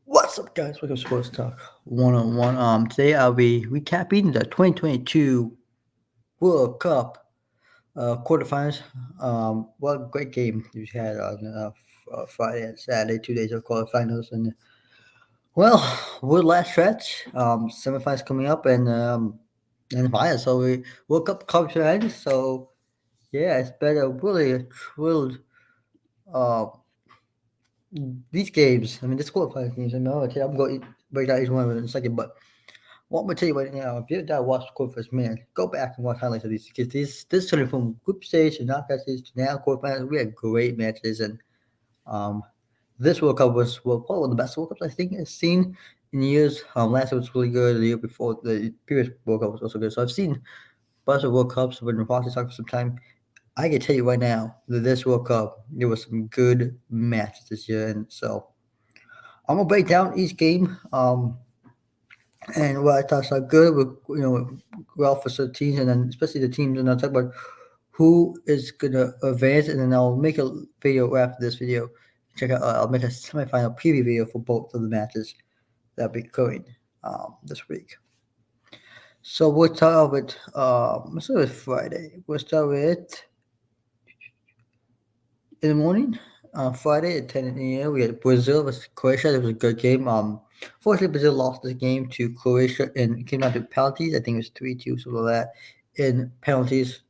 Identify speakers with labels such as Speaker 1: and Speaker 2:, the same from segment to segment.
Speaker 1: What's up, guys? Welcome to Sports Talk 101. Today I'll be recapping the 2022 World Cup quarterfinals. What a great game we had on Friday and Saturday, 2 days of quarterfinals, and well, we're last stretch. Semifinals coming up, and finals. So we World Cup quarterfinals. So yeah, it's been a really thrilled. Uh, these games. I mean, this quarterfinal games. I know. Okay, I'm going to break down each one of them in a second, but. What I'm gonna tell you right now, if you that watch quarterfinals, man, go back and watch highlights of these because this turning from group stage to knockout stage to now quarterfinals, we had great matches, and um, this World Cup was probably one of the best World Cups I think I've seen in years. Last year was really good. The year before, the previous World Cup was also good. So I've seen a bunch of World Cups. I've been watching soccer for some time. I can tell you right now that this World Cup there was some good matches this year, and so I'm gonna break down each game. And what I thought are good with well for certain teams, and then especially the teams, and I'll talk about who is gonna advance, and then I'll make a video after this video. Check out. I'll make a semifinal preview video for both of the matches that'll be going this week. So we'll start with let's start with Friday. We'll start with in the morning. Friday at 10 a.m. we had Brazil versus Croatia. It was a good game. Fortunately, Brazil lost this game to Croatia and it came down to penalties. I think it was 3-2, something like that. In penalties,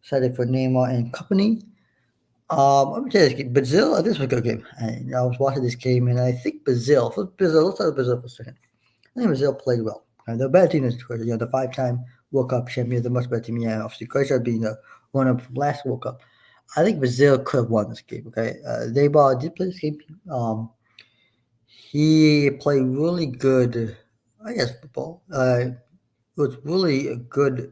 Speaker 1: cited for Neymar and company. Let me tell you this game. Brazil, this was a good game. I was watching this game and I think Brazil, let's start with Brazil for a second. I think Brazil played well. They're a better team than Croatia. The five-time World Cup champions, they're a much better team. Yeah, obviously Croatia being the runner-up from last World Cup. I think Brazil could have won this game. Okay, Neymar did play this game. He played really good. I guess football. It was really a good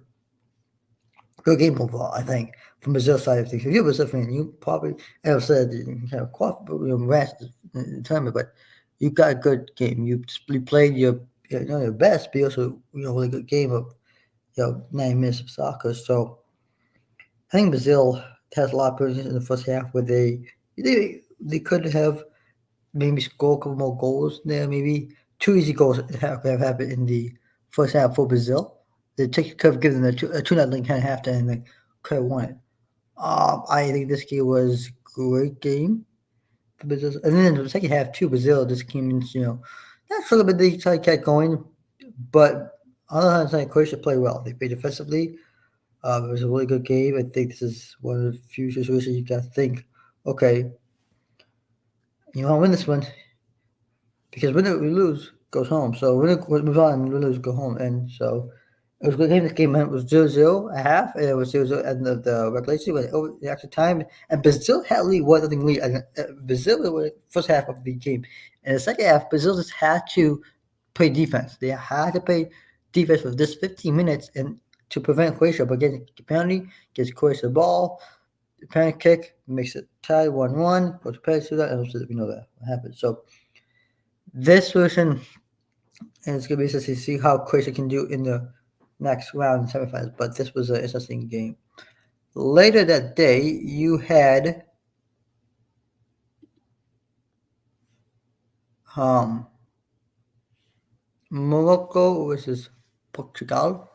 Speaker 1: game overall. I think from Brazil's side of things. If you're a Brazil fan, you probably ever said you have rest in the tournament, but you got a good game. You played your best, but also really good game of 9 minutes of soccer. So I think Brazil has a lot of opportunities in the first half where they could have maybe score a couple more goals there. Maybe two easy goals have happened in the first half for Brazil. Could have given them a 2-0 lead kind of half and they could have won it. I think this game was a great game for Brazil. And then in the second half, too, Brazil just came in, not sure, but they tried to get going. But on the other side, Croatia played well. They played defensively. It was a really good game. I think this is one of the few situations you got to think, okay, you want to win this one because win it, we lose, goes home. So win it, we move on, we lose, go home. And so it was a good game. This game was 0-0 at half, and it was 0-0 at the regulation, went over the extra time. And Brazil had lead, 1-0 lead. Brazil was the first half of the game. And the second half, Brazil just had to play defense. They had to play defense for this 15 minutes and to prevent Croatia, but getting the penalty, gives Croatia the ball, the penalty kick makes it tied 1-1, goes to penalty shootout, and also we know that what happened. So this version and it's gonna be interesting to see how Croatia can do in the next round in semifinals. But this was an interesting game. Later that day, you had um, Morocco versus Portugal.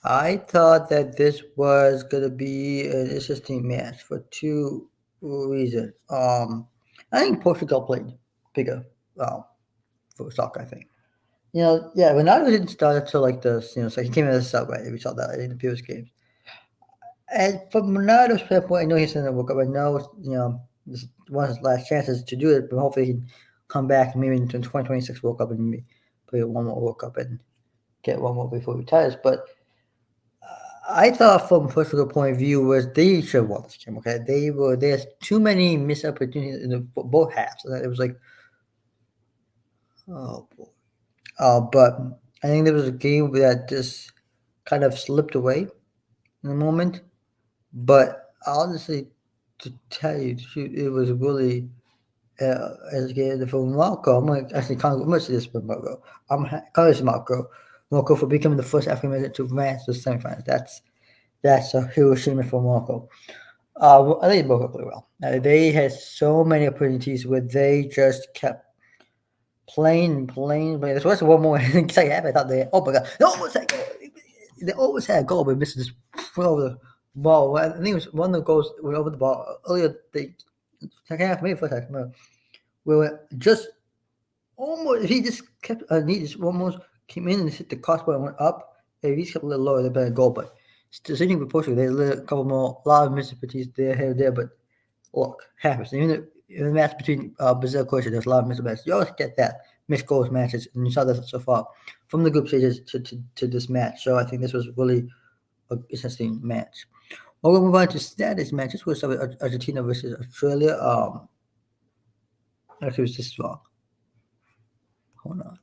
Speaker 1: I thought that this was gonna be an interesting match for two reasons. I think Portugal played bigger for soccer. I think. Yeah, Ronaldo didn't start until like so he came in as a sub, right? We saw that in the previous games. And from Ronaldo's standpoint, I know he's in the World Cup. I know, this is one of his last chances to do it, but hopefully he can come back maybe into the 2026 World Cup and maybe play one more World Cup and get one more before he retires. But I thought from Portugal point of view was they should have won this game. Okay, there's too many missed opportunities in both halves. And it was like, oh boy. But I think there was a game that just kind of slipped away in the moment. But honestly, to tell you the truth, it was really as good for Morocco. I'm going to actually congratulate this for Morocco. Congratulate Morocco for becoming the first African American to advance to the semifinals. That's a huge achievement for Morocco. I think Morocco played well. They had so many opportunities where they just kept But there's also one more second half. I thought oh my god, they almost had goal. They almost had a goal, but missed this over the ball. I think it was one of the goals went over the ball earlier. The second half, maybe first half. We were just almost. If he just kept, he just almost came in and hit the crossbar and went up. If he just kept a little lower, they'd been a goal. But still, sitting with Portugal, they let a couple more, a lot of missed opportunities there, here, there. But look, happens. Even in the match between Brazil and Croatia, there's a lot of missed matches. You always get that missed goals matches, and you saw that so far from the group stages to this match. So I think this was really an interesting match. Well, we'll move on to status matches. We'll start with Argentina versus Australia. Actually, it was this wrong. Hold on.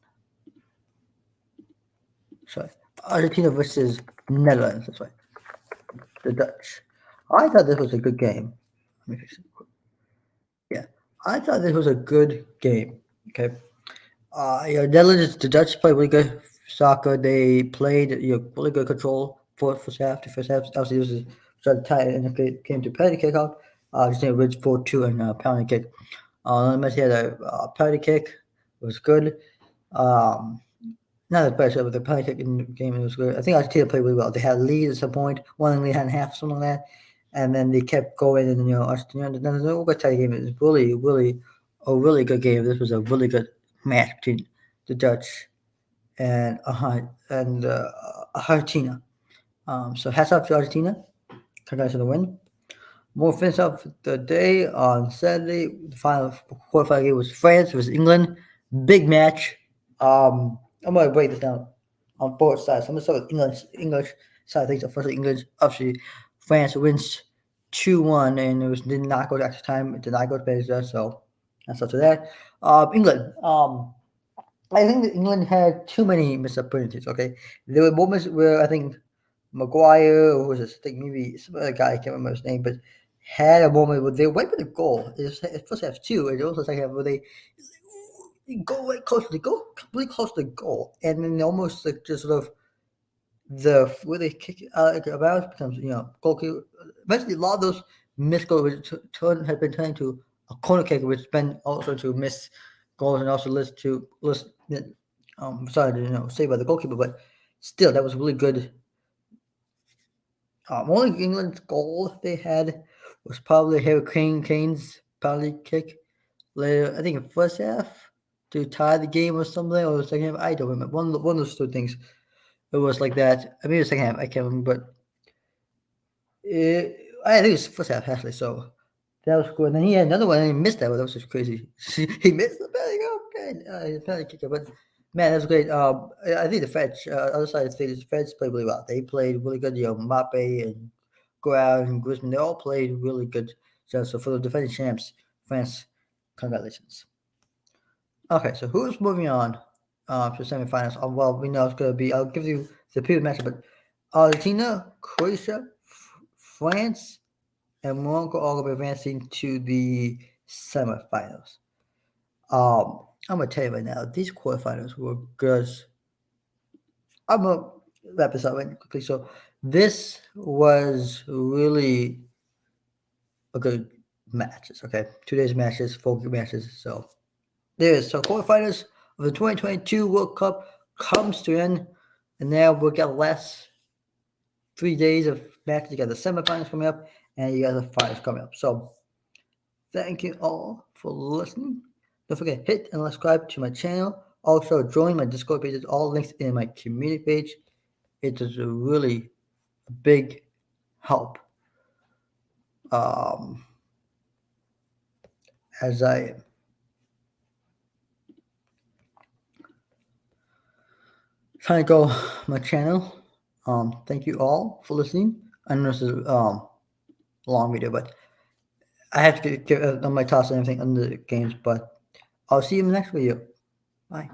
Speaker 1: Sorry. Argentina versus Netherlands. That's right. The Dutch. I thought this was a good game. Let me fix it. Yeah. I thought this was a good game. Okay. Netherlands, the Dutch played really good soccer. They played really good control for first half. The first half, obviously, this was started tight and it came to penalty kick out. Just Ridge 4-2 and penalty kick. Messi had a penalty kick. It was good. Not the best, but the penalty kick in the game it was good. I think Argentina played really well. They had a lead at some point, one lead and a half, something like that, and then they kept going. And Argentina, then it was a good tight game. It was really a really good game. This was a really good match between the Dutch and Argentina. So hats off to Argentina. Congrats on the win. More finish off the day on Saturday. The final quarterfinal game was France versus England. Big match. I'm gonna break this down on both sides. I'm gonna start with English side of things. So first, English obviously France wins 2-1, and did not go to extra time. It did not go to penalty. So that's up to that. England. I think that England had too many missed opportunities. Okay, there were moments where I think Maguire, or was it? I think maybe some other guy, I can't remember his name, but had a moment where they went for the goal. It first half two, and also second half where they go right close to the goal, completely close to the goal, and then almost like just sort of where they kick it out like about becomes goalkeeper. Eventually, a lot of those missed goals had been turned into a corner kick, which has been also to miss goals and also sorry to say by the goalkeeper, but still that was really good. Only England's goal they had was probably Harry Kane's penalty kick later. I think in first half to tie the game or something, or the second half. I don't remember. One of those two things. It was like that. I mean, the second half. I can't remember, but I think it was first half actually. So that was good. And then he had another one, and he missed that one. That was just crazy. He missed the penalty kicker. But man, that was great. I think the French, other side of the French played really well. They played really good. Mbappe and Guerrero and Griezmann, they all played really good. So for the defending champs, France, congratulations. Okay, so who's moving on to semifinals? Well, we know it's going to be. I'll give you the previous matchup, but Argentina, Croatia, France, and Morocco all going to be advancing to the semifinals. I'm gonna tell you right now, these quarterfinals were good. I'm gonna wrap this up right quickly. So this was really a good matches. Okay, 2 days matches, 4 good matches. So there is quarterfinals of the 2022 World Cup comes to an end, and now we'll get less 3 days of matches. You got the semifinals coming up, and you got the finals coming up. So thank you all for listening. Don't forget, hit and subscribe to my channel. Also, join my Discord pages. All links in my community page. It is a really big help as I trying to go my channel. Thank you all for listening. I know this is a long video, but I have to give my thoughts and everything on the games. But I'll see you in the next video. Bye.